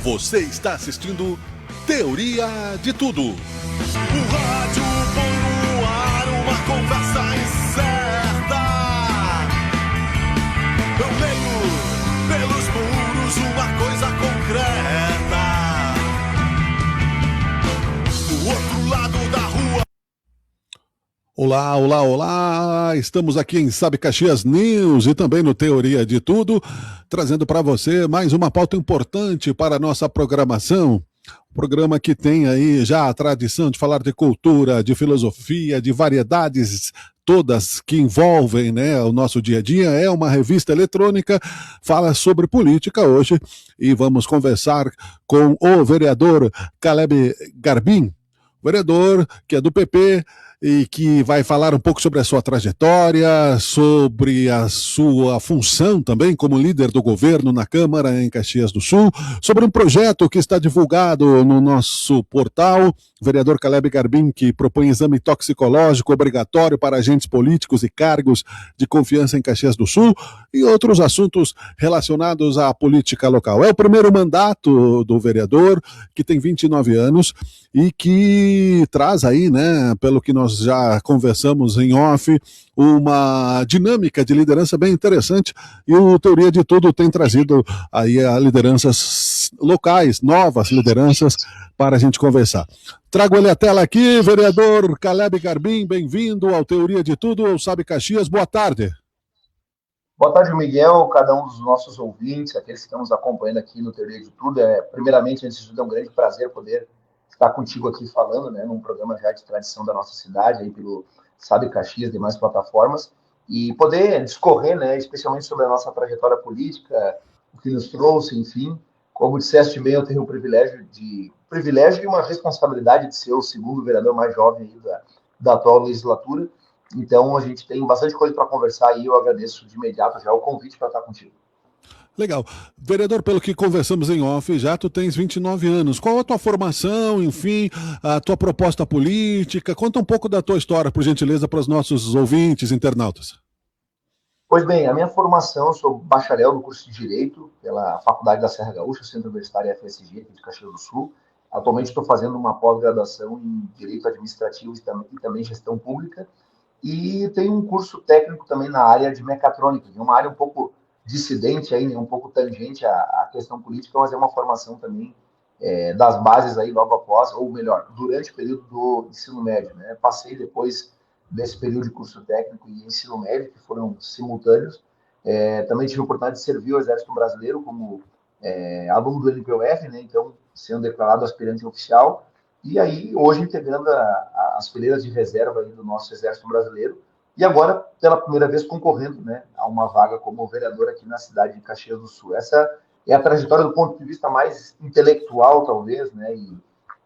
Você está assistindo Teoria de Tudo. O rádio põe no ar uma conversa incerta. Eu leio pelos muros uma coisa concreta. Do outro lado da rua. Olá, olá, olá! Estamos aqui em Sabe Caxias News e também no Teoria de Tudo, trazendo para você mais uma pauta importante para a nossa programação. Programa que tem aí já a tradição de falar de cultura, de filosofia, de variedades todas que envolvem, né, o nosso dia a dia. É uma revista eletrônica, fala sobre política hoje e vamos conversar com o vereador Caleb Garbim, vereador que é do PP e que vai falar um pouco sobre a sua trajetória, sobre a sua função também como líder do governo na Câmara em Caxias do Sul, sobre um projeto que está divulgado no nosso portal, vereador Caleb Garbim, que propõe exame toxicológico obrigatório para agentes políticos e cargos de confiança em Caxias do Sul e outros assuntos relacionados à política local. É o primeiro mandato do vereador, que tem 29 anos e que traz aí, né, pelo que nós já conversamos em off, uma dinâmica de liderança bem interessante, e o Teoria de Tudo tem trazido aí a lideranças locais, novas lideranças, para a gente conversar. Trago ele à tela aqui, vereador Caleb Garbim, bem-vindo ao Teoria de Tudo, eu Sabe Caxias, boa tarde. Boa tarde, Miguel, cada um dos nossos ouvintes, aqueles que estão nos acompanhando aqui no Teoria de Tudo. Primeiramente, antes de tudo, é um grande prazer poder estar contigo aqui falando, né, num programa já de tradição da nossa cidade, aí pelo Sabe Caxias e demais plataformas, e poder discorrer, né, especialmente sobre a nossa trajetória política, o que nos trouxe, enfim. Como disseste bem, eu tenho o privilégio e uma responsabilidade de ser o segundo vereador mais jovem aí da atual legislatura. Então, a gente tem bastante coisa para conversar e eu agradeço de imediato já o convite para estar contigo. Legal. Vereador, pelo que conversamos em off, já tu tens 29 anos. Qual a tua formação, enfim, a tua proposta política? Conta um pouco da tua história, por gentileza, para os nossos ouvintes, internautas. Pois bem, a minha formação, eu sou bacharel no curso de Direito pela Faculdade da Serra Gaúcha, Centro Universitário FSG, aqui de Caxias do Sul. Atualmente estou fazendo uma pós-graduação em Direito Administrativo e também Gestão Pública. E tenho um curso técnico também na área de mecatrônica, que é uma área um pouco dissidente aí, né, um pouco tangente à questão política, mas é uma formação também das bases aí logo após, ou melhor, durante o período do ensino médio, né? Passei depois desse período de curso técnico e ensino médio, que foram simultâneos. Também tive a oportunidade de servir o Exército Brasileiro como aluno do NPOF, né? Então, sendo declarado aspirante oficial, e aí hoje integrando as fileiras de reserva aí do nosso Exército Brasileiro, e agora, pela primeira vez, concorrendo, né, a uma vaga como vereador aqui na cidade de Caxias do Sul. Essa é a trajetória do ponto de vista mais intelectual, talvez, né,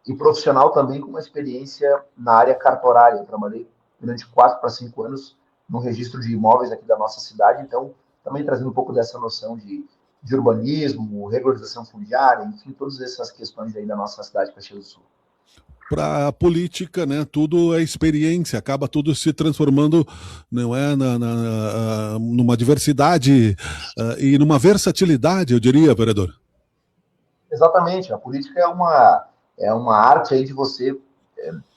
e profissional também, com uma experiência na área cartorária. Eu trabalhei durante 4 para 5 anos no registro de imóveis aqui da nossa cidade, então, também trazendo um pouco dessa noção de urbanismo, regularização fundiária, enfim, todas essas questões aí da nossa cidade de Caxias do Sul. Para a política, né, tudo é experiência, acaba tudo se transformando, não é, numa diversidade e numa versatilidade, eu diria, vereador. Exatamente, a política é uma arte aí de você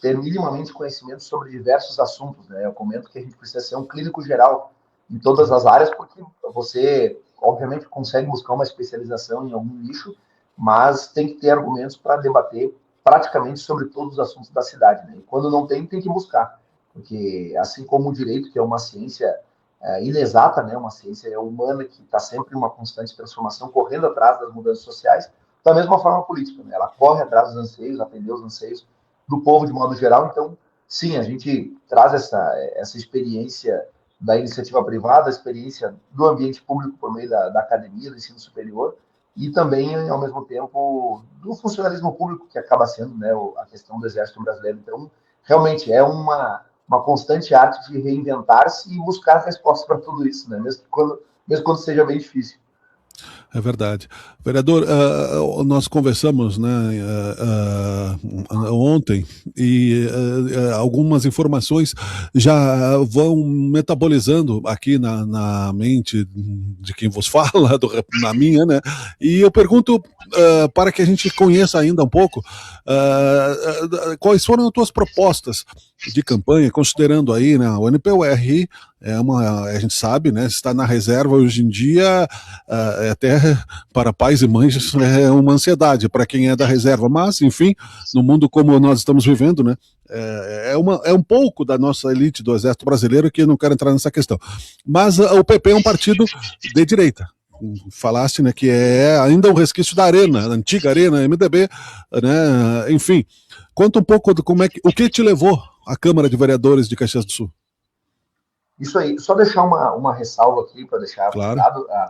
ter minimamente conhecimento sobre diversos assuntos, né? Eu comento que a gente precisa ser um clínico geral em todas as áreas, porque você, obviamente, consegue buscar uma especialização em algum nicho, mas tem que ter argumentos para debater praticamente sobre todos os assuntos da cidade, né? E quando não tem, tem que buscar, porque assim como o direito, que é uma ciência inexata, né, uma ciência humana que está sempre em uma constante transformação, correndo atrás das mudanças sociais, da mesma forma a política, né? Ela corre atrás dos anseios, atender os anseios do povo de modo geral. Então, sim, a gente traz essa experiência da iniciativa privada, a experiência do ambiente público por meio da academia, do ensino superior, e também, ao mesmo tempo, do funcionalismo público, que acaba sendo, né, a questão do Exército Brasileiro. Então, realmente, é uma constante arte de reinventar-se e buscar respostas para tudo isso, né, mesmo quando seja bem difícil. É verdade. Vereador, nós conversamos, né, ontem e algumas informações já vão metabolizando aqui na mente de quem vos fala, na minha, né? E eu pergunto para que a gente conheça ainda um pouco quais foram as tuas propostas de campanha, considerando aí, né, o NPUR a gente sabe, né, está na reserva hoje em dia, até para pais e mães é uma ansiedade para quem é da reserva, mas enfim, no mundo como nós estamos vivendo, né, é um pouco da nossa elite do Exército Brasileiro que não quero entrar nessa questão, mas o PP é um partido de direita. Falaste, né, que é ainda um resquício da Arena, a antiga Arena, MDB, né, enfim, conta um pouco de o que te levou à Câmara de Vereadores de Caxias do Sul. Isso aí, só deixar uma ressalva aqui para deixar Claro. dado, a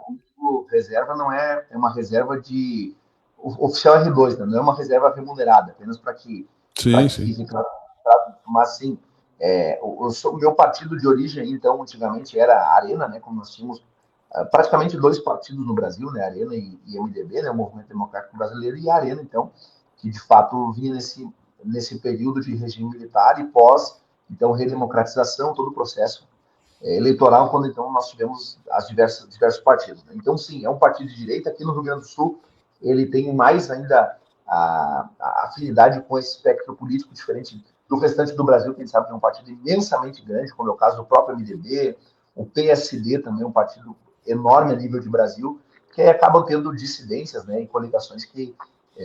reserva não é uma reserva de oficial R2, né? Não é uma reserva remunerada, apenas para que fique claro, mas sim, o meu partido de origem, então, antigamente era a Arena, né? Como nós tínhamos praticamente dois partidos no Brasil, né? Arena e MDB, né? O Movimento Democrático Brasileiro, e a Arena, então, que de fato vinha nesse período de regime militar e pós, então, redemocratização, todo o processo eleitoral, quando então nós tivemos diversos partidos. Então, sim, é um partido de direita. Aqui no Rio Grande do Sul, ele tem mais ainda a afinidade com esse espectro político diferente do restante do Brasil, que a gente sabe que é um partido imensamente grande, como é o caso do próprio MDB, o PSD também é um partido enorme a nível de Brasil, que acabam tendo dissidências, né, e coligações que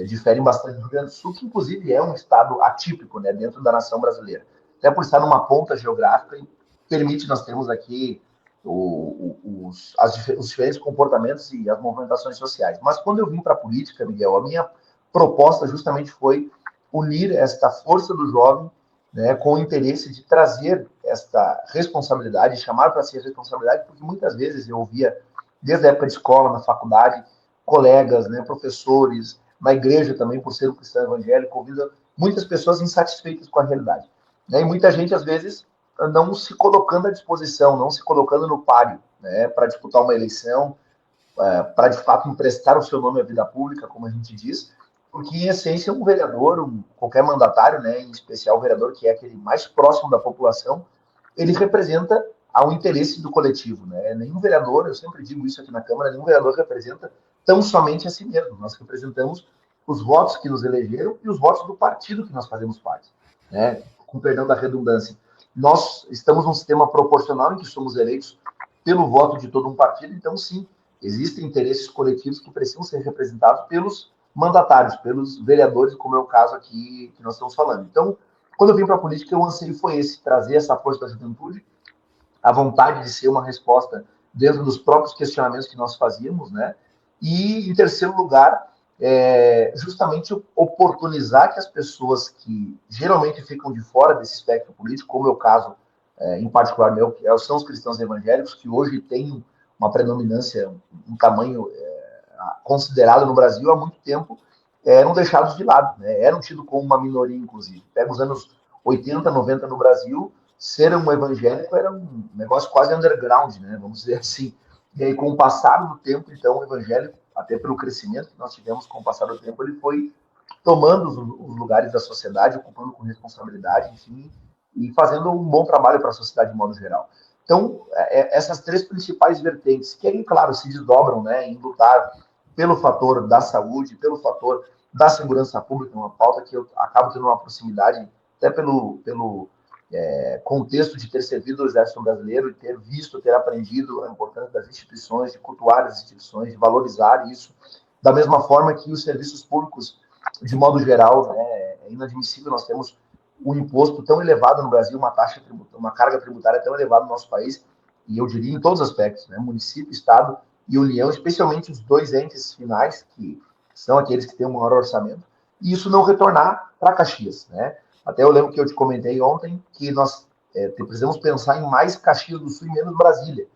diferem bastante do Rio Grande do Sul, que inclusive é um estado atípico, né, dentro da nação brasileira. Até por estar numa ponta geográfica permite nós termos aqui os diferentes comportamentos e as movimentações sociais. Mas quando eu vim para a política, Miguel, a minha proposta justamente foi unir esta força do jovem, né, com o interesse de trazer esta responsabilidade, chamar para si a responsabilidade, porque muitas vezes eu ouvia, desde a época de escola, na faculdade, colegas, né, professores, na igreja também, por ser um cristão evangélico, ouvindo muitas pessoas insatisfeitas com a realidade. Né, e muita gente, às vezes, não se colocando à disposição, não se colocando no páreo, né, para disputar uma eleição, para de fato emprestar o seu nome à vida pública, como a gente diz, porque em essência um vereador, qualquer mandatário, né, em especial o vereador que é aquele mais próximo da população, ele representa ao interesse do coletivo, né? Nenhum vereador, eu sempre digo isso aqui na Câmara, nenhum vereador representa tão somente a si mesmo. Nós representamos os votos que nos elegeram e os votos do partido que nós fazemos parte, né? Com perdão da redundância. Nós estamos num sistema proporcional em que somos eleitos pelo voto de todo um partido, então sim, existem interesses coletivos que precisam ser representados pelos mandatários, pelos vereadores, como é o caso aqui que nós estamos falando. Então, quando eu vim para a política, o anseio foi esse, trazer essa força da juventude, a vontade de ser uma resposta dentro dos próprios questionamentos que nós fazíamos, né? E, em terceiro lugar, justamente oportunizar que as pessoas que geralmente ficam de fora desse espectro político, como é o caso, em particular meu, que são os cristãos evangélicos, que hoje têm uma predominância, um tamanho considerado no Brasil há muito tempo, eram deixados de lado, né? Eram tidos como uma minoria, inclusive. Pega os anos 80, 90 no Brasil, ser um evangélico era um negócio quase underground, né? Vamos dizer assim. E aí, com o passar do tempo, então, o evangélico, até pelo crescimento que nós tivemos com o passar do tempo, ele foi tomando os lugares da sociedade, ocupando com responsabilidade, enfim, e fazendo um bom trabalho para a sociedade de modo geral. Então, essas três principais vertentes, que aí, claro, se desdobram, né, em lutar pelo fator da saúde, pelo fator da segurança pública, uma pauta que eu acabo tendo uma proximidade, até pelo contexto de ter servido o Exército Brasileiro e ter visto, ter aprendido a importância das instituições, de cultuar as instituições, de valorizar isso, da mesma forma que os serviços públicos, de modo geral, né, é inadmissível nós temos um imposto tão elevado no Brasil, uma carga tributária tão elevada no nosso país, e eu diria em todos os aspectos, né, município, estado e União, especialmente os dois entes finais, que são aqueles que têm um maior orçamento, e isso não retornar para Caxias, né? Até eu lembro que eu te comentei ontem que nós precisamos pensar em mais Caxias do Sul e menos Brasília,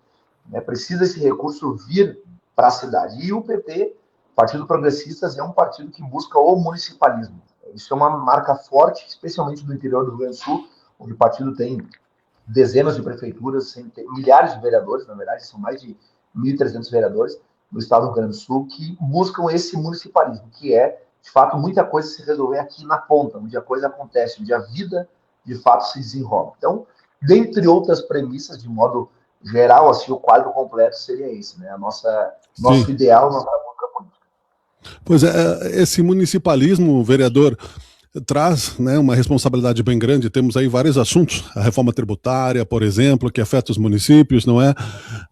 né? Precisa esse recurso vir para a cidade. E o PP, Partido Progressistas, é um partido que busca o municipalismo. Isso é uma marca forte, especialmente do interior do Rio Grande do Sul, onde o partido tem dezenas de prefeituras, milhares de vereadores, na verdade, são mais de 1.300 vereadores, no estado do Rio Grande do Sul que buscam esse municipalismo, que é, de fato, muita coisa se resolver aqui na ponta, onde a coisa acontece, onde a vida, de fato, se desenrola. Então, dentre outras premissas, de modo geral, assim, o quadro completo seria esse, né? Nosso ideal, nossa política. Pois é, esse municipalismo, vereador, traz, né, uma responsabilidade bem grande. Temos aí vários assuntos, a reforma tributária, por exemplo, que afeta os municípios, não é?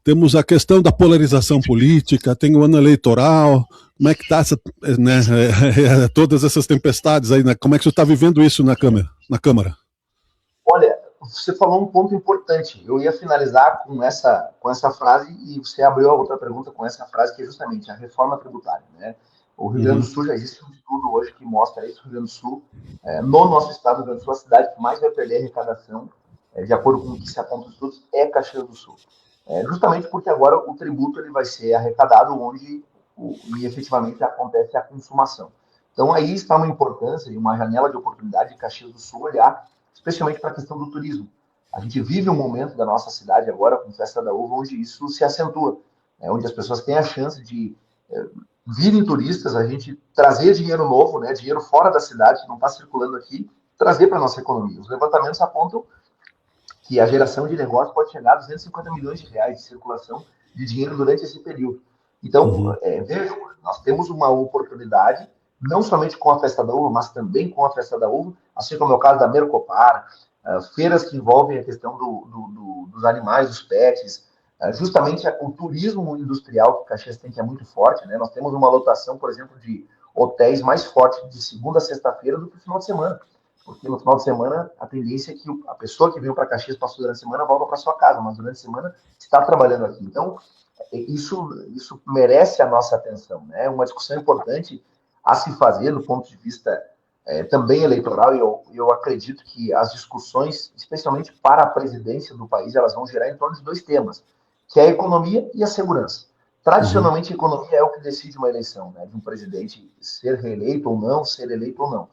Temos a questão da polarização política, tem o ano eleitoral. Como é que está né, todas essas tempestades aí, né? Como é que você está vivendo isso na Câmara? Olha, você falou um ponto importante. Eu ia finalizar com essa frase e você abriu a outra pergunta com essa frase, que é justamente a reforma tributária, né? O Rio Grande do Sul, já existe um estudo hoje que mostra isso. O Rio Grande do Sul, no nosso estado do Rio Grande do Sul, a cidade que mais vai perder arrecadação, de acordo com o que se aponta os estudos, é Caxias do Sul. Justamente porque agora o tributo ele vai ser arrecadado onde e efetivamente acontece a consumação. Então aí está uma importância e uma janela de oportunidade de Caxias do Sul olhar especialmente para a questão do turismo. A gente vive um momento da nossa cidade agora, com Festa da Uva, onde isso se acentua, onde as pessoas têm a chance de virem turistas, a gente trazer dinheiro novo, né, dinheiro fora da cidade, que não está circulando aqui, trazer para a nossa economia. Os levantamentos apontam que a geração de negócio pode chegar a 250 milhões de reais de circulação de dinheiro durante esse período. Então, vejam, nós temos uma oportunidade, não somente com a Festa da Uva, mas também com a Festa da Uva, assim como é o caso da Mercopar, feiras que envolvem a questão dos animais, dos pets, justamente o turismo industrial que Caxias tem, que é muito forte, né? Nós temos uma lotação, por exemplo, de hotéis mais forte de segunda a sexta-feira do que no final de semana, porque no final de semana a tendência é que a pessoa que veio para Caxias passou durante a semana volta para sua casa, mas durante a semana está trabalhando aqui. Então, isso merece a nossa atenção, né? É uma discussão importante a se fazer do ponto de vista também eleitoral, e eu acredito que as discussões, especialmente para a presidência do país, elas vão girar em torno de dois temas, que é a economia e a segurança. Tradicionalmente, a economia é o que decide uma eleição, né, de um presidente ser reeleito ou não, ser eleito ou não.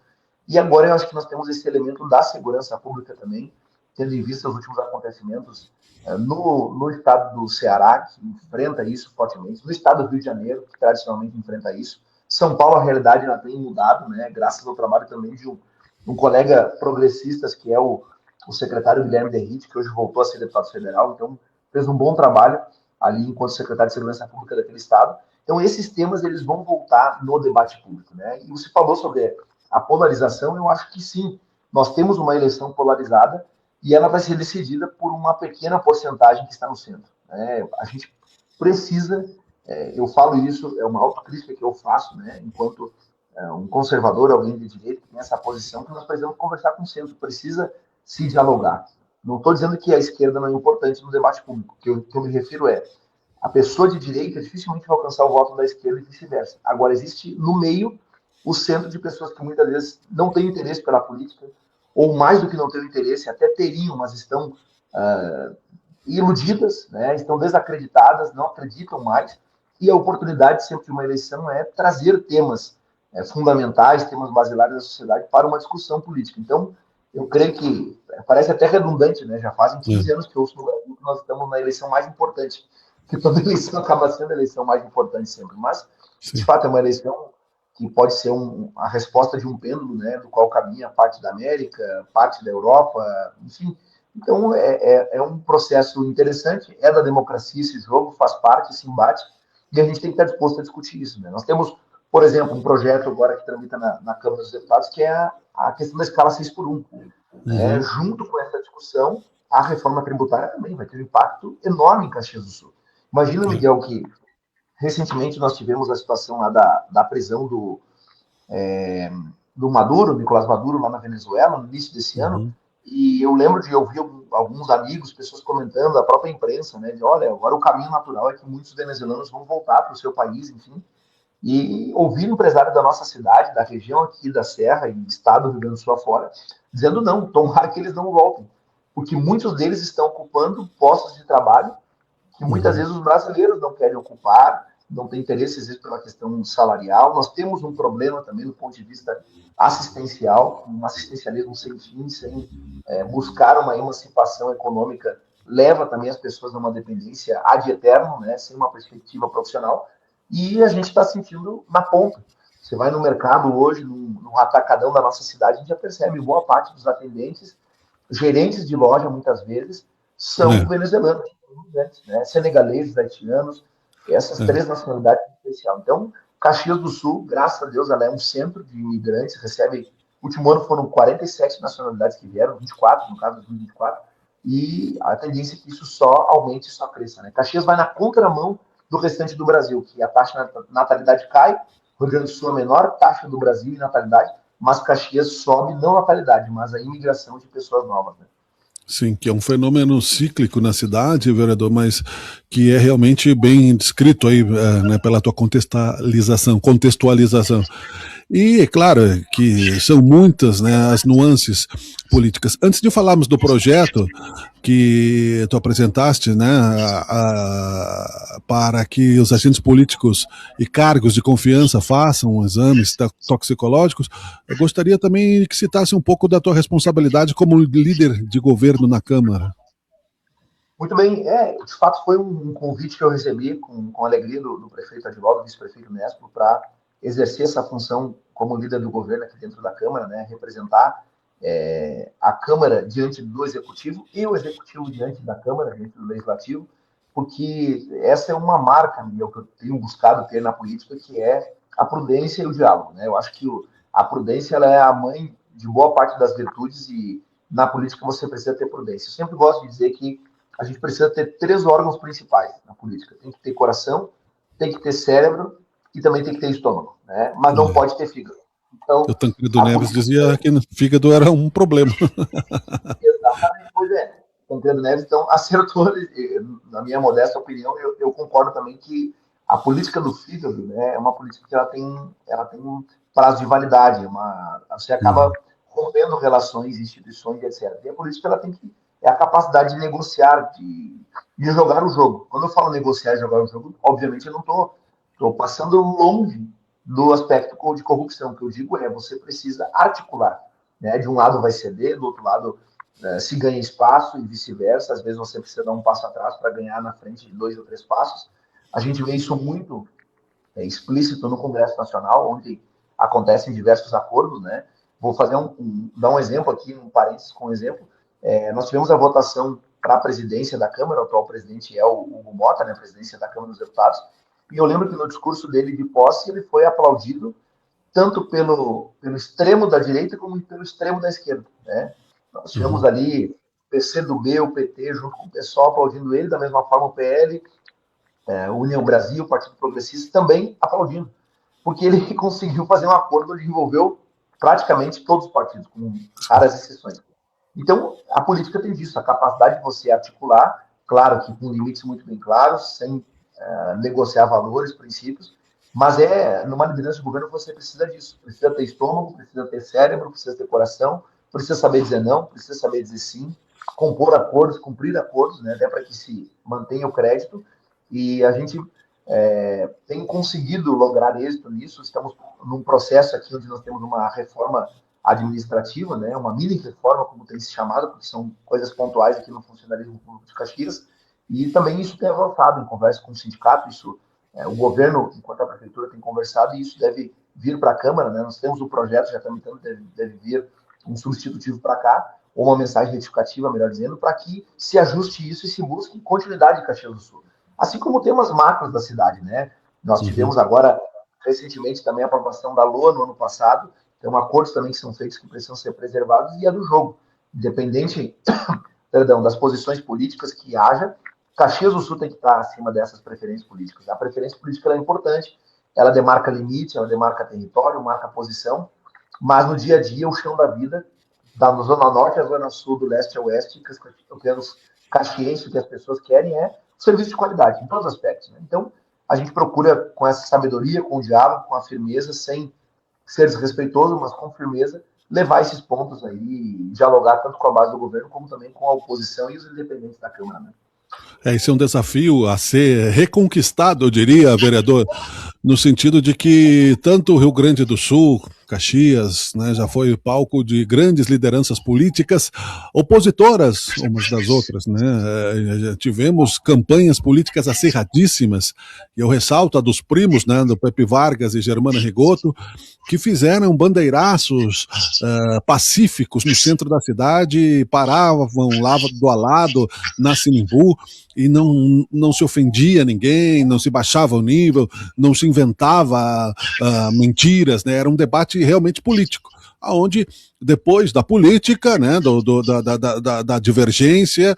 E agora eu acho que nós temos esse elemento da segurança pública também, tendo em vista os últimos acontecimentos no estado do Ceará, que enfrenta isso fortemente, no estado do Rio de Janeiro, que tradicionalmente enfrenta isso. São Paulo, a realidade já tem mudado, né, graças ao trabalho também de um colega progressista, que é o secretário Guilherme Derrite, que hoje voltou a ser deputado federal, então fez um bom trabalho ali enquanto secretário de Segurança Pública daquele estado. Então, esses temas eles vão voltar no debate público, né? E você falou sobre a polarização, eu acho que sim, nós temos uma eleição polarizada e ela vai ser decidida por uma pequena porcentagem que está no centro, né? A gente precisa, eu falo isso, é uma autocrítica que eu faço, né, enquanto um conservador, alguém de direita que tem essa posição, que nós precisamos conversar com o centro, precisa se dialogar. Não estou dizendo que a esquerda não é importante no debate público, o que eu me refiro a pessoa de direita dificilmente vai alcançar o voto da esquerda e vice-versa. Agora, existe no meio o centro de pessoas que muitas vezes não têm interesse pela política, ou mais do que não têm interesse, até teriam, mas estão iludidas, né? Estão desacreditadas, não acreditam mais, e a oportunidade sempre de uma eleição é trazer temas fundamentais, temas basilares da sociedade para uma discussão política. Então, eu creio que parece até redundante, né? Já fazem 15 anos que eu ouço no Brasil que nós estamos na eleição mais importante, que toda eleição acaba sendo a eleição mais importante sempre, mas, de fato, é uma eleição que pode ser a resposta de um pêndulo, né, do qual caminha parte da América, parte da Europa, enfim. Então, é um processo interessante, é da democracia esse jogo, faz parte, esse embate, e a gente tem que estar disposto a discutir isso, né? Nós temos, por exemplo, um projeto agora que tramita na Câmara dos Deputados, que é a questão da escala 6x1. Junto com essa discussão, a reforma tributária também vai ter um impacto enorme em Caxias do Sul. Imagina, Miguel, que recentemente nós tivemos a situação lá da prisão do Maduro, Nicolás Maduro, lá na Venezuela, no início desse ano, e eu lembro de ouvir alguns amigos, pessoas comentando, a própria imprensa, né, de olha, agora o caminho natural é que muitos venezuelanos vão voltar para o seu país, enfim, e ouvir empresário da nossa cidade, da região aqui da Serra e do estado do Rio Grande do Sul afora, dizendo não, tomara que eles não voltem, porque muitos deles estão ocupando postos de trabalho que muitas vezes os brasileiros não querem ocupar, não tem interesse, às vezes, pela questão salarial. Nós temos um problema também do ponto de vista assistencial, um assistencialismo sem fim, sem buscar uma emancipação econômica, leva também as pessoas a uma dependência ad eterno, né, sem uma perspectiva profissional. e a gente está sentindo na ponta. Você vai no mercado hoje, num atacadão da nossa cidade, a gente já percebe boa parte dos atendentes, gerentes de loja, muitas vezes, são venezuelanos, né? Senegaleses, haitianos, essas três nacionalidades em especial. Então, Caxias do Sul, graças a Deus, ela é um centro de imigrantes, recebe, no último ano foram 47 nacionalidades que vieram, 24, no caso de 2024, e a tendência é que isso só aumente e só cresça, né? Caxias vai na contramão do restante do Brasil, que a taxa de natalidade cai, o Rio Grande do Sul é a menor taxa do Brasil em natalidade, mas Caxias sobe não a natalidade, mas a imigração de pessoas novas, né? Sim, que é um fenômeno cíclico na cidade, vereador, mas que é realmente bem descrito aí, né, pela tua contextualização. E é claro que são muitas, né, as nuances políticas. Antes de falarmos do projeto que tu apresentaste, né, para que os agentes políticos e cargos de confiança façam exames toxicológicos, eu gostaria também que citasse um pouco da tua responsabilidade como líder de governo na Câmara. Muito bem, de fato foi um convite que eu recebi com alegria do prefeito Adivaldo, do vice-prefeito Nespo, para exercer essa função como líder do governo aqui dentro da Câmara, né, representar a Câmara diante do Executivo e o Executivo diante da Câmara, diante do Legislativo, porque essa é uma marca minha, que eu tenho buscado ter na política, que é a prudência e o diálogo, né? Eu acho que a prudência ela é a mãe de boa parte das virtudes e na política você precisa ter prudência. Eu sempre gosto de dizer que a gente precisa ter 3 órgãos principais na política. Tem que ter coração, tem que ter cérebro e também tem que ter estômago, né? Mas não pode ter fígado. Então, o Tancredo Neves dizia que o fígado era um problema. Exatamente, pois é. Tancredo Neves, então, acertou, na minha modesta opinião, eu concordo também que a política do fígado, né, é uma política que ela tem um prazo de validade, você acaba rompendo relações, instituições, etc. E a política ela é a capacidade de negociar, de jogar o jogo. Quando eu falo negociar e jogar o jogo, obviamente eu não estou passando longe do aspecto de corrupção. O que eu digo você precisa articular, né? De um lado vai ceder, do outro lado se ganha espaço e vice-versa. Às vezes você precisa dar um passo atrás para ganhar na frente de 2 ou 3 passos. A gente vê isso muito explícito no Congresso Nacional, onde acontecem diversos acordos, né? Vou dar um exemplo aqui, um parênteses com um exemplo. Nós tivemos a votação para a presidência da Câmara, o atual presidente é o Hugo Mota, né, a presidência da Câmara dos Deputados, e eu lembro que no discurso dele de posse ele foi aplaudido tanto pelo extremo da direita como pelo extremo da esquerda, né? Nós tivemos ali o PCdoB, o PT, junto com o pessoal aplaudindo ele, da mesma forma o PL, União Brasil, o Partido Progressista, também aplaudindo, porque ele conseguiu fazer um acordo onde envolveu praticamente todos os partidos, com raras exceções. Então, a política tem disso, a capacidade de você articular, claro que com limites muito bem claros, sem negociar valores, princípios, mas numa liderança de governo você precisa disso, precisa ter estômago, precisa ter cérebro, precisa ter coração, precisa saber dizer não, precisa saber dizer sim, compor acordos, cumprir acordos, né, até para que se mantenha o crédito, e a gente tem conseguido lograr êxito nisso. Estamos num processo aqui onde nós temos uma reforma administrativa, né, uma mini reforma, como tem se chamado, porque são coisas pontuais aqui no funcionalismo público de Caxias, e também isso tem avançado em conversa com o sindicato, o governo, enquanto a prefeitura, tem conversado, e isso deve vir para a Câmara, né, nós temos o projeto já tramitando, deve vir um substitutivo para cá, ou uma mensagem retificativa, melhor dizendo, para que se ajuste isso e se busque continuidade em Caxias do Sul. Assim como temas macros da cidade, né? Nós tivemos agora, recentemente, também a aprovação da LOA no ano passado, então acordos também que são feitos que precisam ser preservados, e a do jogo. Independente das posições políticas que haja, Caxias do Sul tem que estar acima dessas preferências políticas. A preferência política é importante, ela demarca limite, ela demarca território, marca posição, mas no dia a dia, o chão da vida, da zona norte à zona sul, do leste ao oeste, que os caxienses, que as pessoas querem serviço de qualidade, em todos os aspectos, né? Então, a gente procura, com essa sabedoria, com o diálogo, com a firmeza, sem ser desrespeitoso, mas com firmeza, levar esses pontos aí e dialogar tanto com a base do governo, como também com a oposição e os independentes da Câmara, né? Esse é um desafio a ser reconquistado, eu diria, vereador, no sentido de que tanto o Rio Grande do Sul, Caxias, né, já foi palco de grandes lideranças políticas opositoras umas das outras, né? Já tivemos campanhas políticas acirradíssimas, e eu ressalto a dos primos, né, do Pepe Vargas e Germana Rigoto, que fizeram bandeiraços pacíficos no centro da cidade, paravam lado a lado na Sinimbu e não se ofendia ninguém, não se baixava o nível, não se inventava mentiras, né? Era um debate realmente político, aonde depois da política, né, da divergência,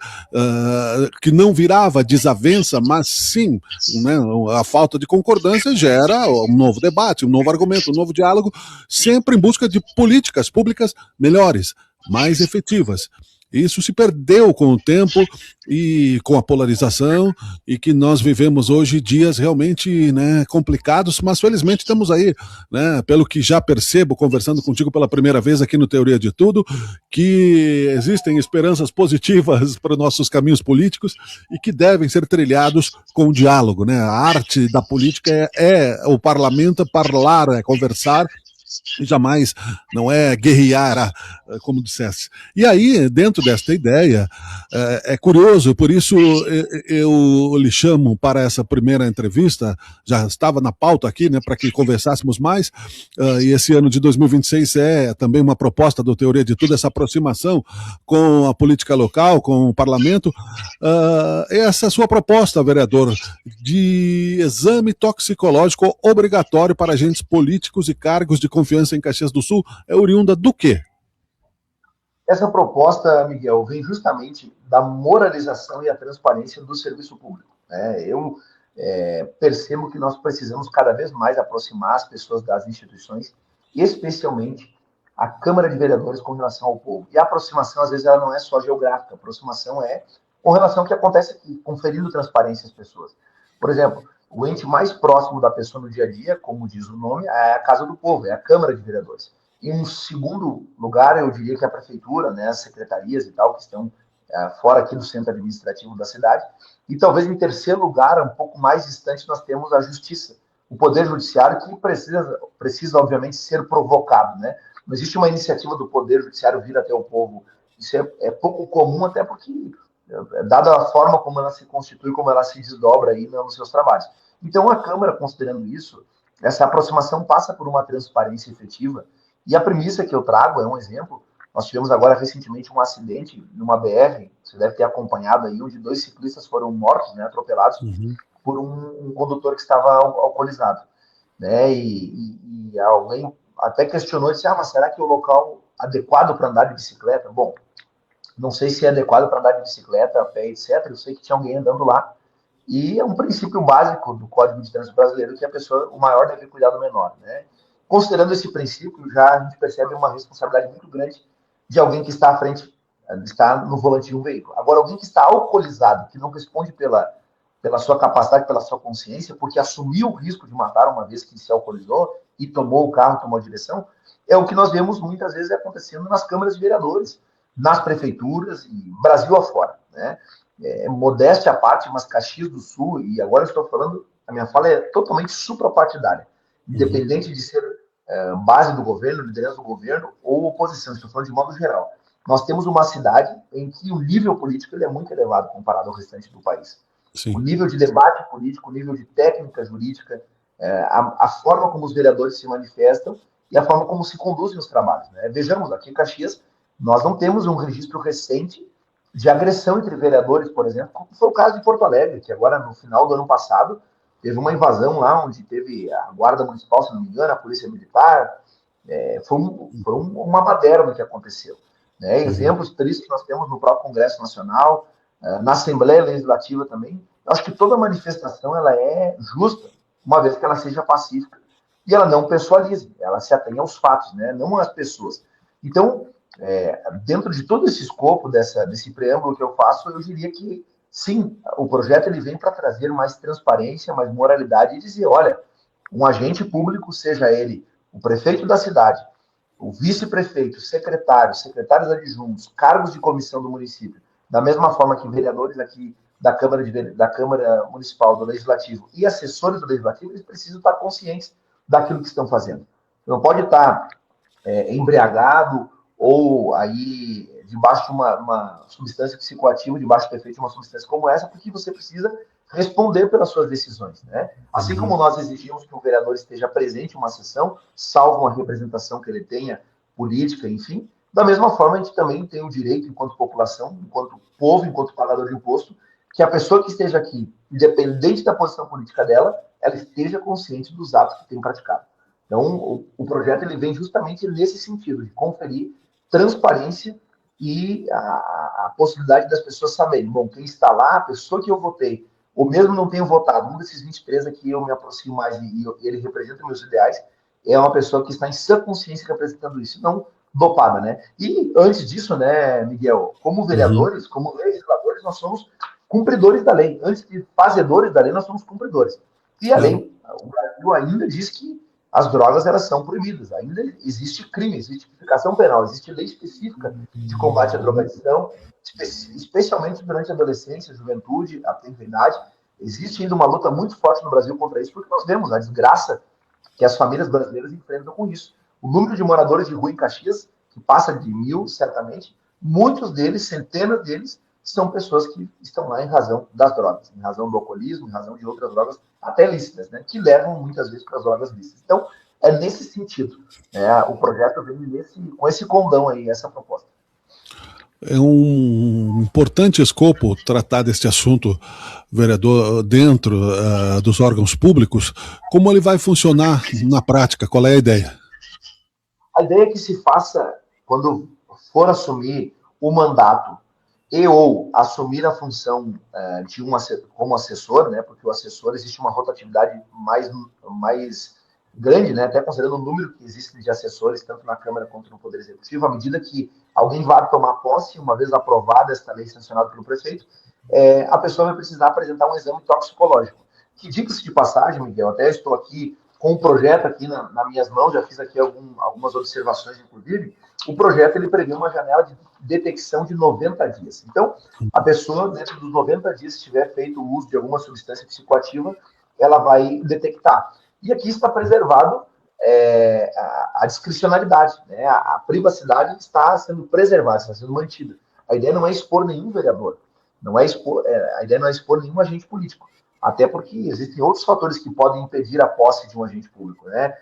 que não virava desavença, mas sim, né, a falta de concordância gera um novo debate, um novo argumento, um novo diálogo, sempre em busca de políticas públicas melhores, mais efetivas. Isso se perdeu com o tempo e com a polarização, e que nós vivemos hoje dias realmente, né, complicados, mas felizmente estamos aí, né, pelo que já percebo, conversando contigo pela primeira vez aqui no Teoria de Tudo, que existem esperanças positivas para os nossos caminhos políticos e que devem ser trilhados com o diálogo, né? A arte da política é o parlamento, parlar, é conversar, e jamais não é guerrear, como dissesse. E aí, dentro desta ideia, é curioso, por isso eu lhe chamo para essa primeira entrevista, já estava na pauta aqui, né, para que conversássemos mais, e esse ano de 2026 é também uma proposta do Teoria de Tudo, essa aproximação com a política local, com o parlamento. Essa sua proposta, vereador, de exame toxicológico obrigatório para agentes políticos e cargos de confiança em Caxias do Sul, é oriunda do quê? Essa proposta, Miguel, vem justamente da moralização e a transparência do serviço público, né? Eu percebo que nós precisamos cada vez mais aproximar as pessoas das instituições, especialmente a Câmara de Vereadores com relação ao povo. E a aproximação, às vezes, ela não é só geográfica, a aproximação é com relação ao que acontece aqui, conferindo transparência às pessoas. Por exemplo, o ente mais próximo da pessoa no dia a dia, como diz o nome, é a Casa do Povo, é a Câmara de Vereadores. Em segundo lugar, eu diria que a prefeitura, né, as secretarias e tal, que estão fora aqui do centro administrativo da cidade. E talvez em terceiro lugar, um pouco mais distante, nós temos a justiça, o poder judiciário, que precisa obviamente, ser provocado, né? Não existe uma iniciativa do poder judiciário vir até o povo. Isso é pouco comum, até porque, dada a forma como ela se constitui, como ela se desdobra aí nos seus trabalhos. Então, a Câmara, considerando isso, essa aproximação passa por uma transparência efetiva. E a premissa que eu trago é um exemplo. Nós tivemos agora recentemente um acidente numa BR, você deve ter acompanhado aí, onde 2 ciclistas foram mortos, né, atropelados, por um condutor que estava alcoolizado, né? E alguém até questionou e disse: mas será que é o local adequado para andar de bicicleta? Bom, não sei se é adequado para andar de bicicleta, a pé, etc. Eu sei que tinha alguém andando lá. E é um princípio básico do Código de Trânsito Brasileiro que a pessoa, o maior deve cuidar do menor, né? Considerando esse princípio, já a gente percebe uma responsabilidade muito grande de alguém que está à frente, está no volante de um veículo. Agora, alguém que está alcoolizado, que não responde pela sua capacidade, pela sua consciência, porque assumiu o risco de matar uma vez que se alcoolizou e tomou o carro, tomou a direção, é o que nós vemos muitas vezes acontecendo nas câmaras de vereadores, nas prefeituras e Brasil afora, né? Modéstia à parte, mas Caxias do Sul, e agora eu estou falando, a minha fala é totalmente suprapartidária, independente de ser base do governo, liderança do governo ou oposição, estou falando de modo geral. Nós temos uma cidade em que o nível político ele é muito elevado comparado ao restante do país. Sim. O nível de debate político, o nível de técnica jurídica, a forma como os vereadores se manifestam e a forma como se conduzem os trabalhos, né? Vejamos, aqui em Caxias, nós não temos um registro recente de agressão entre vereadores, por exemplo, como foi o caso de Porto Alegre, que agora, no final do ano passado, teve uma invasão lá, onde teve a Guarda Municipal, se não me engano, a Polícia Militar. Foi uma baderna que aconteceu, né? Exemplos tristes que nós temos no próprio Congresso Nacional, na Assembleia Legislativa também. Eu acho que toda manifestação ela é justa, uma vez que ela seja pacífica, e ela não pessoalize, ela se atenha aos fatos, né? Não às pessoas. Então, dentro de todo esse escopo desse preâmbulo que eu faço, eu diria que sim, o projeto ele vem para trazer mais transparência, mais moralidade e dizer, olha, um agente público, seja ele o prefeito da cidade, o vice-prefeito, secretários adjuntos, cargos de comissão do município, da mesma forma que vereadores aqui da Câmara Municipal, do Legislativo e assessores do Legislativo, eles precisam estar conscientes daquilo que estão fazendo. Não pode estar embriagado ou aí debaixo de uma substância psicoativa, debaixo do efeito de uma substância como essa, porque você precisa responder pelas suas decisões, né? Assim como nós exigimos que o vereador esteja presente em uma sessão, salvo uma representação que ele tenha, política, enfim, da mesma forma a gente também tem o direito, enquanto população, enquanto povo, enquanto pagador de imposto, que a pessoa que esteja aqui, independente da posição política dela, ela esteja consciente dos atos que tem praticado. Então, o projeto ele vem justamente nesse sentido, de conferir transparência e a possibilidade das pessoas saberem, bom, quem está lá, a pessoa que eu votei, ou mesmo não tenho votado, um desses 23 aqui eu me aproximo mais e ele representa meus ideais, é uma pessoa que está em sã consciência representando isso, não dopada, né? E antes disso, né, Miguel, como vereadores, como legisladores, nós somos cumpridores da lei. Antes de fazedores da lei, nós somos cumpridores. E a lei, o Brasil ainda diz que as drogas elas são proibidas. Ainda existe crime, existe tipificação penal, existe lei específica de combate à drogadição, especialmente durante a adolescência, a juventude, a tenridade. Existe ainda uma luta muito forte no Brasil contra isso, porque nós vemos a desgraça que as famílias brasileiras enfrentam com isso. O número de moradores de rua em Caxias, que passa de 1.000, certamente, muitos deles, centenas deles, são pessoas que estão lá em razão das drogas, em razão do alcoolismo, em razão de outras drogas, até lícitas, né, que levam muitas vezes para as drogas lícitas. Então, é nesse sentido. O projeto vem com esse condão aí, essa proposta. É um importante escopo tratar deste assunto, vereador, dentro dos órgãos públicos. Como ele vai funcionar na prática? Qual é a ideia? A ideia é que se faça, quando for assumir o mandato e ou assumir a função como assessor, né, porque o assessor existe uma rotatividade mais grande, né, até considerando o número que existe de assessores, tanto na Câmara quanto no Poder Executivo, à medida que alguém vai tomar posse, uma vez aprovada esta lei sancionada pelo prefeito, a pessoa vai precisar apresentar um exame toxicológico. Que, diga-se de passagem, Miguel, até estou aqui com um projeto aqui nas minhas mãos, já fiz aqui algumas observações, inclusive. O projeto ele prevê uma janela de detecção de 90 dias. Então, a pessoa, dentro dos 90 dias, se tiver feito o uso de alguma substância psicoativa, ela vai detectar. E aqui está preservado a discricionalidade, né? A privacidade está sendo preservada, está sendo mantida. A ideia não é expor nenhum vereador, a ideia não é expor nenhum agente político, até porque existem outros fatores que podem impedir a posse de um agente público, né?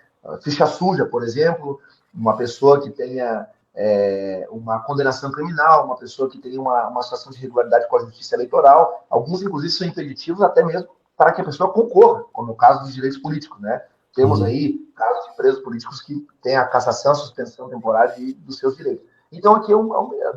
Ficha suja, por exemplo, uma pessoa que tenha uma condenação criminal, uma pessoa que tenha uma situação de irregularidade com a justiça eleitoral, alguns, inclusive, são impeditivos até mesmo para que a pessoa concorra, como no caso dos direitos políticos, né? Temos aí casos de presos políticos que têm a cassação, a suspensão temporária dos seus direitos. Então, aqui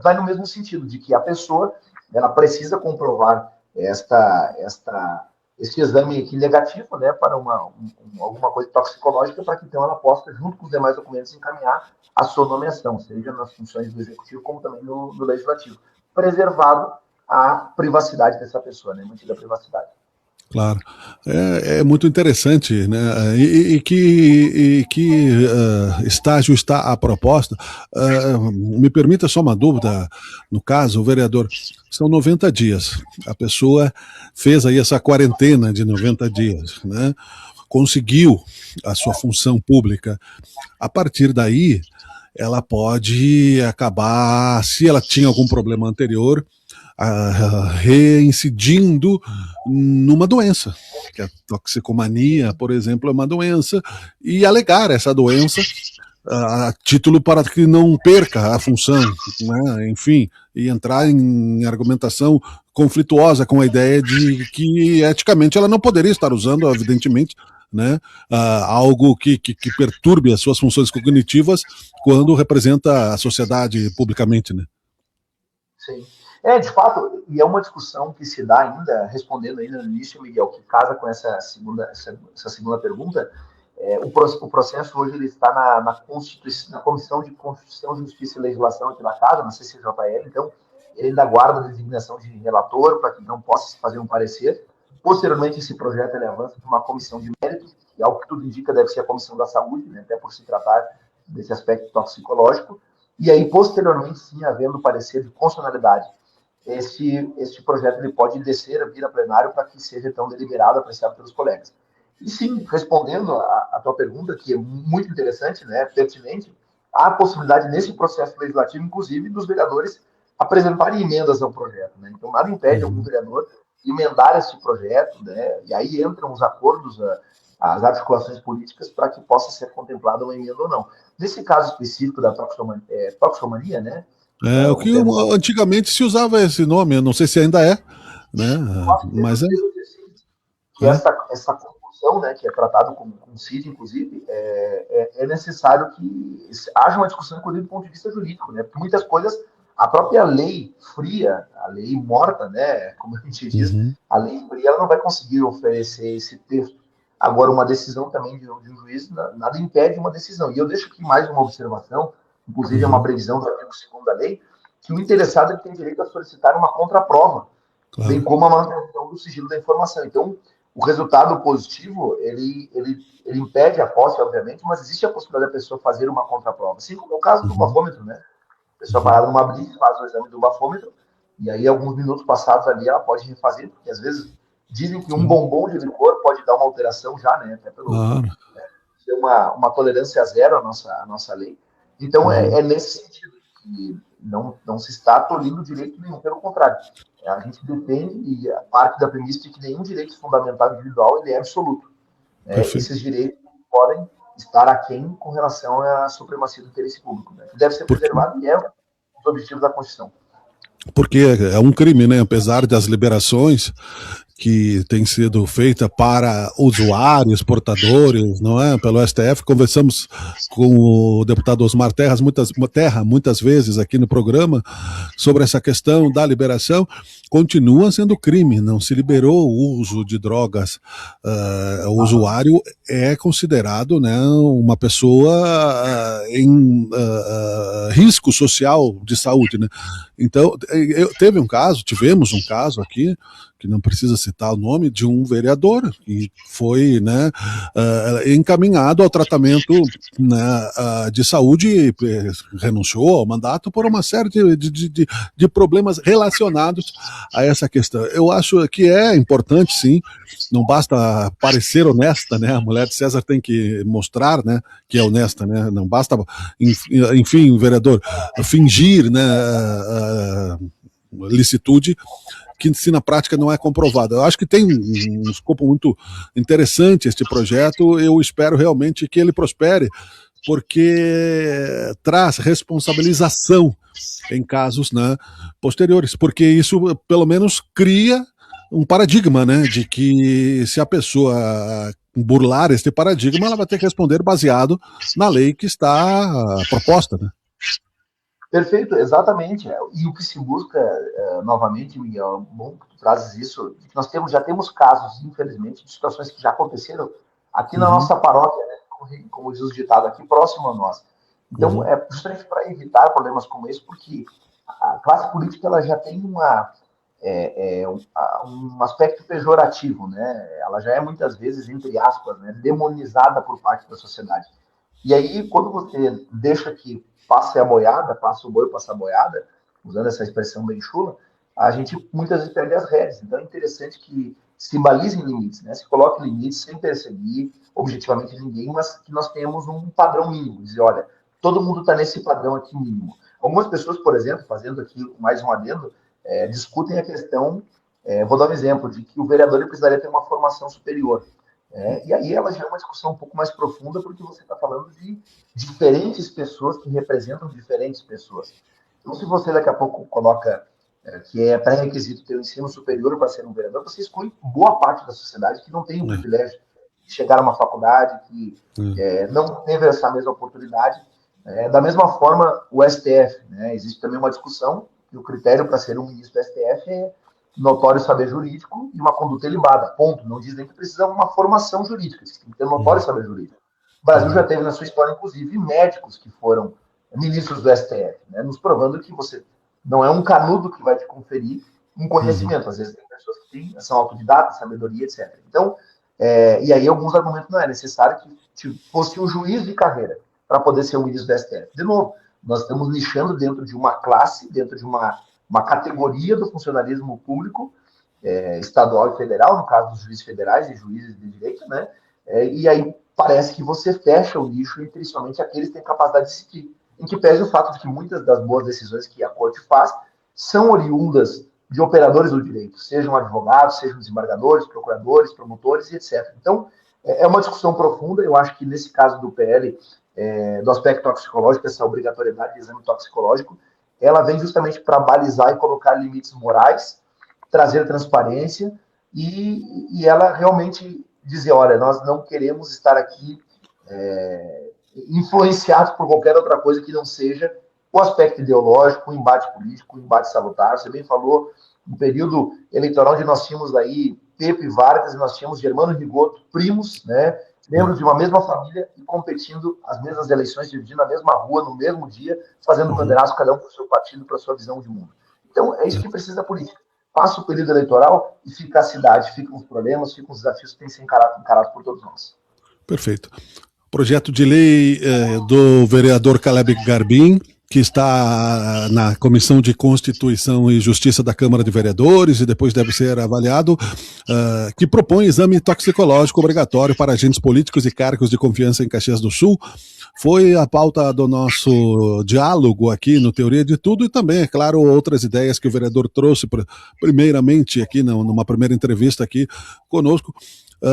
vai no mesmo sentido, de que a pessoa ela precisa comprovar esse exame aqui negativo, né, para alguma coisa toxicológica, para que então ela possa, junto com os demais documentos, encaminhar a sua nomeação, seja nas funções do Executivo, como também no Legislativo, preservado a privacidade dessa pessoa, né, mantida a privacidade. Claro, é muito interessante, né? E que estágio está a proposta? Me permita só uma dúvida, no caso, o vereador, são 90 dias, a pessoa fez aí essa quarentena de 90 dias, né? Conseguiu a sua função pública, a partir daí ela pode acabar, se ela tinha algum problema anterior, reincidindo numa doença, que a toxicomania, por exemplo, é uma doença, e alegar essa doença a título para que não perca a função, né? Enfim, e entrar em argumentação conflituosa com a ideia de que eticamente ela não poderia estar usando, evidentemente, né, algo que perturbe as suas funções cognitivas quando representa a sociedade publicamente, né? Sim. De fato, e é uma discussão que se dá ainda, respondendo ainda no início, Miguel, que casa com essa segunda pergunta. O processo hoje ele está na Comissão de Constituição, Justiça e Legislação aqui na Casa, na CCJL, então ele ainda aguarda a designação de relator para que não possa se fazer um parecer. Posteriormente, esse projeto ele avança para uma comissão de mérito, que ao que tudo indica deve ser a Comissão da Saúde, né, até por se tratar desse aspecto toxicológico, e aí, posteriormente, sim, havendo parecer de constitucionalidade este projeto ele pode descer, vir a plenário para que seja então deliberado, apreciado pelos colegas. E sim, respondendo a tua pergunta, que é muito interessante, né, pertinente, há a possibilidade nesse processo legislativo, inclusive, dos vereadores apresentarem emendas ao projeto, né? Então, nada impede algum vereador emendar esse projeto, né? E aí entram os acordos, as articulações políticas para que possa ser contemplada uma emenda ou não. Nesse caso específico da toxicomania, né? O que antigamente se usava esse nome, eu não sei se ainda é, né? Mas é. Que essa compulsão, né, que é tratado com CID, inclusive, é necessário que haja uma discussão, inclusive, do ponto de vista jurídico, né? Porque muitas coisas, a própria lei fria, a lei morta, né, como a gente diz, a lei fria ela não vai conseguir oferecer esse texto. Agora, uma decisão também de um juiz, nada impede uma decisão. E eu deixo aqui mais uma observação, inclusive é uma previsão do artigo 2º da lei, que o interessado ele tem direito a solicitar uma contraprova, bem como a manutenção do sigilo da informação. Então, o resultado positivo, ele impede a posse, obviamente, mas existe a possibilidade da pessoa fazer uma contraprova. Assim como é o caso do bafômetro, né? A pessoa parada numa blitz, faz o exame do bafômetro, e aí, alguns minutos passados ali, ela pode refazer, porque às vezes dizem que um bombom de licor pode dar uma alteração já, né? Até pelo ter uma tolerância zero a nossa lei. Então, é nesse sentido que não se está tolhindo direito nenhum, pelo contrário. A gente depende, e a parte da premissa de que nenhum direito fundamental individual ele é absoluto. Esses direitos podem estar aquém com relação à supremacia do interesse público, né? Que deve ser preservado e é um dos objetivos da Constituição. Porque é um crime, né? Apesar das liberações que têm sido feitas para usuários, portadores, não é? Pelo STF, conversamos com o deputado Osmar Terra muitas vezes aqui no programa sobre essa questão da liberação. Continua sendo crime, não se liberou o uso de drogas. O usuário é considerado, né, uma pessoa em risco social de saúde, né? Então, tivemos um caso aqui, que não precisa citar o nome, de um vereador que foi, né, encaminhado ao tratamento, né, de saúde e renunciou ao mandato por uma série de problemas relacionados a essa questão. Eu acho que é importante, sim, não basta parecer honesta, né, a mulher de César tem que mostrar, né, que é honesta, né, não basta, enfim, vereador, fingir, né, licitude, que se na prática não é comprovada. Eu acho que tem um escopo muito interessante este projeto, eu espero realmente que ele prospere, porque traz responsabilização em casos, né, posteriores, porque isso pelo menos cria um paradigma, né, de que se a pessoa burlar este paradigma, ela vai ter que responder baseado na lei que está proposta, né? Perfeito, exatamente. E o que se busca, novamente, Miguel, bom que tu trazes isso, que nós já temos casos, infelizmente, de situações que já aconteceram aqui na nossa paróquia, né, como diz o ditado, aqui próximo a nós. Então, é justamente para evitar problemas como esse, porque a classe política ela já tem um aspecto pejorativo, né? Ela já é muitas vezes, entre aspas, né, demonizada por parte da sociedade. E aí, quando você deixa que passe a boiada, passa o boi, passa a boiada, usando essa expressão bem chula, a gente muitas vezes perde as rédeas. Então é interessante que se balizem limites, né? Se coloque limites sem perseguir objetivamente ninguém, mas que nós tenhamos um padrão mínimo. Dizer, olha, todo mundo está nesse padrão aqui mínimo. Algumas pessoas, por exemplo, fazendo aqui mais um adendo, discutem a questão, vou dar um exemplo, de que o vereador ele precisaria ter uma formação superior. E aí ela já é uma discussão um pouco mais profunda, porque você está falando de diferentes pessoas que representam diferentes pessoas. Então, se você daqui a pouco coloca que é pré-requisito ter o ensino superior para ser um vereador, você exclui boa parte da sociedade que não tem o privilégio de chegar a uma faculdade, que não teve essa mesma oportunidade. Da mesma forma, o STF, né? Existe também uma discussão que o critério para ser um ministro do STF é notório saber jurídico e uma conduta ilibada, ponto. Não diz nem que precisa de uma formação jurídica, tem que ter notório saber jurídico. O Brasil já teve na sua história, inclusive, médicos que foram ministros do STF, né, nos provando que você não é um canudo que vai te conferir um conhecimento. Às vezes tem pessoas que são autodidatas, sabedoria, etc. Então, e aí alguns argumentos não é necessário que fosse um juiz de carreira para poder ser um ministro do STF. De novo, nós estamos nichando dentro de uma classe, dentro de uma uma categoria do funcionalismo público, estadual e federal, no caso dos juízes federais e juízes de direito, né? E aí parece que você fecha o nicho entre somente aqueles que têm capacidade de decidir, em que pese o fato de que muitas das boas decisões que a corte faz são oriundas de operadores do direito, sejam advogados, sejam desembargadores, procuradores, promotores e etc. Então, é uma discussão profunda. Eu acho que nesse caso do PL, do aspecto toxicológico, essa obrigatoriedade de exame toxicológico, ela vem justamente para balizar e colocar limites morais, trazer transparência e ela realmente dizer, olha, nós não queremos estar aqui influenciados por qualquer outra coisa que não seja o aspecto ideológico, o embate político, o embate salutar. Você bem falou, no período eleitoral onde nós tínhamos aí Pepe Vargas e nós tínhamos Germano Rigoto, primos, né, membros de uma mesma família e competindo as mesmas eleições, dividindo a mesma rua no mesmo dia, fazendo bandeiranço, cada um para o seu partido, para a sua visão de mundo. Então, é isso que precisa da política. Passa o período eleitoral e fica a cidade, ficam os problemas, ficam os desafios que têm que ser encarados por todos nós. Perfeito. Projeto de lei do vereador Caleb Garbim, que está na Comissão de Constituição e Justiça da Câmara de Vereadores e depois deve ser avaliado, que propõe exame toxicológico obrigatório para agentes políticos e cargos de confiança em Caxias do Sul. Foi a pauta do nosso diálogo aqui no Teoria de Tudo e também, é claro, outras ideias que o vereador trouxe primeiramente aqui numa primeira entrevista aqui conosco.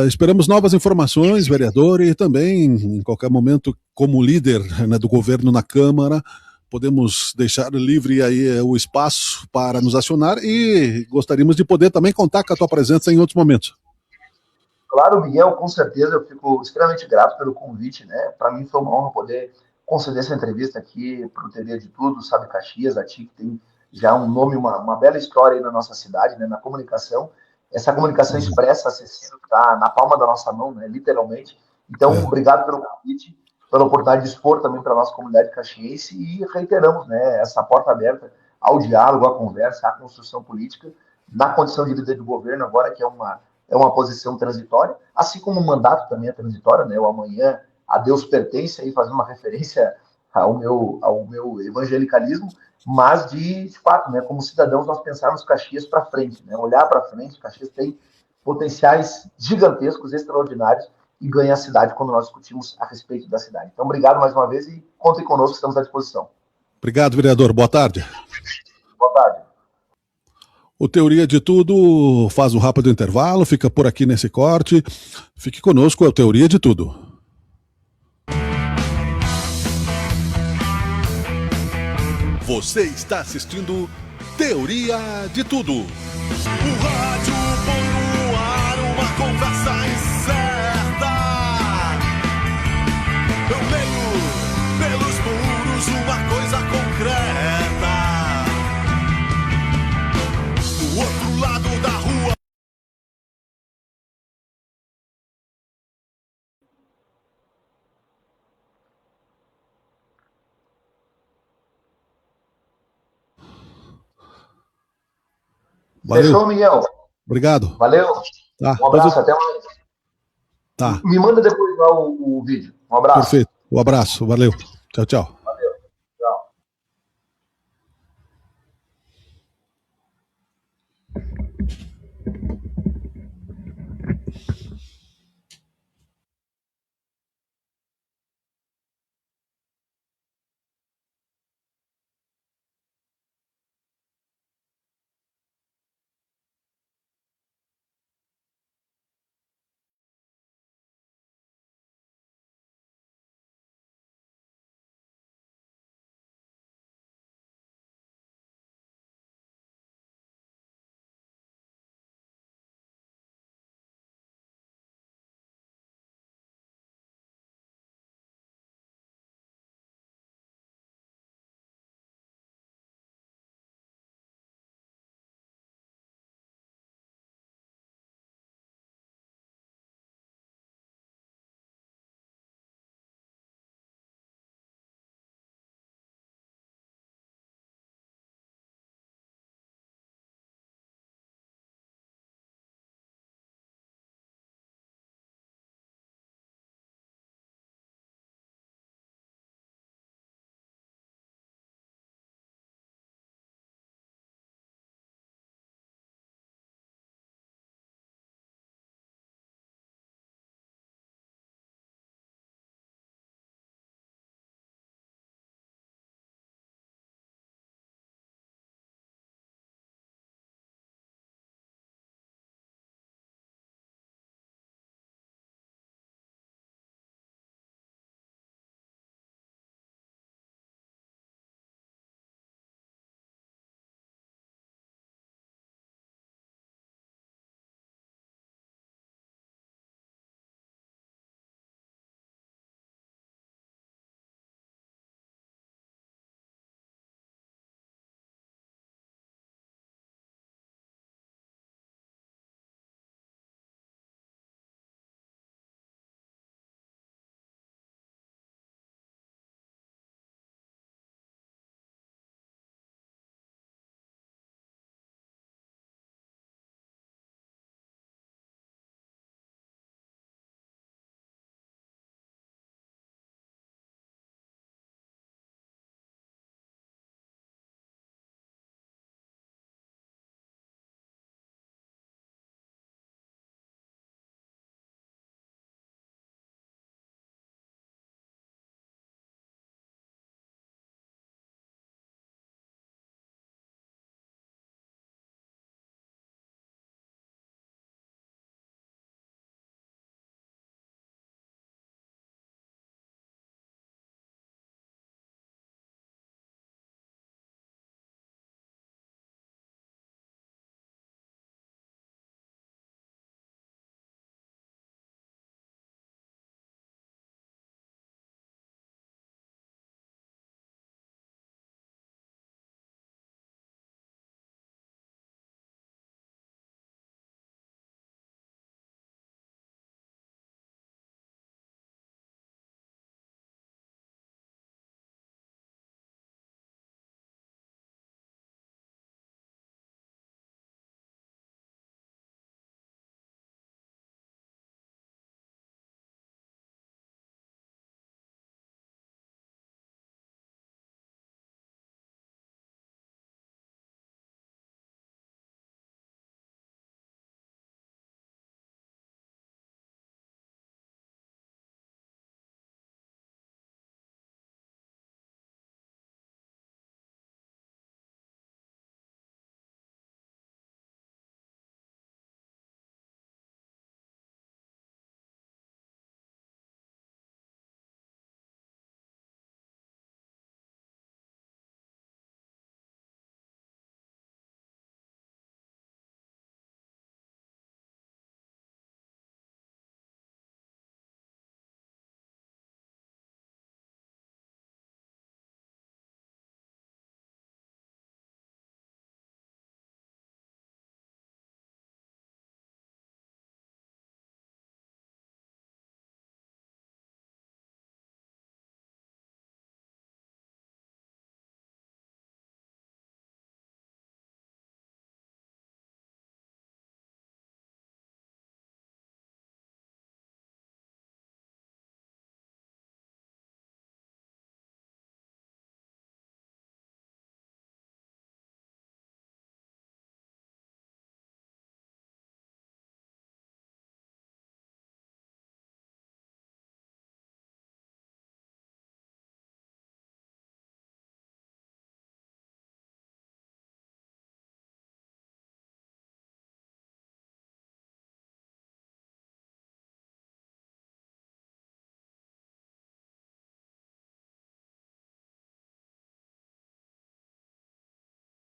Esperamos novas informações, vereador, e também, em qualquer momento, como líder, né, do governo na Câmara, podemos deixar livre aí o espaço para nos acionar e gostaríamos de poder também contar com a tua presença em outros momentos. Claro, Miguel, com certeza, eu fico extremamente grato pelo convite, né? Para mim foi uma honra poder conceder essa entrevista aqui para o Teoria de Tudo, Sabe Caxias, a TIC tem já um nome, uma bela história aí na nossa cidade, né? Na comunicação. Essa comunicação expressa, acessível, está na palma da nossa mão, né? Literalmente. Então, obrigado pelo convite, pela oportunidade de expor também para a nossa comunidade caxiense e reiteramos, né, essa porta aberta ao diálogo, à conversa, à construção política, na condição de líder do governo, agora que é uma posição transitória, assim como o mandato também é transitório, né, o amanhã a Deus pertence, aí fazendo uma referência ao meu evangelicalismo, mas de fato, né, como cidadãos, nós pensarmos Caxias para frente, né, olhar para frente. Caxias tem potenciais gigantescos, extraordinários, e ganha a cidade quando nós discutimos a respeito da cidade. Então, obrigado mais uma vez e contem conosco, estamos à disposição. Obrigado, vereador. Boa tarde. Boa tarde. O Teoria de Tudo faz um rápido intervalo, fica por aqui nesse corte. Fique conosco, é o Teoria de Tudo. Você está assistindo Teoria de Tudo. O rádio põe no ar uma conversa incerta. Eu leio pelos muros uma coisa concreta. Do outro lado da rua. Valeu. Fechou, Miguel? Obrigado. Valeu. Tá. Um abraço, até mais. Tá. Me manda depois lá o vídeo. Um abraço. Perfeito. Um abraço. Valeu. Tchau, tchau.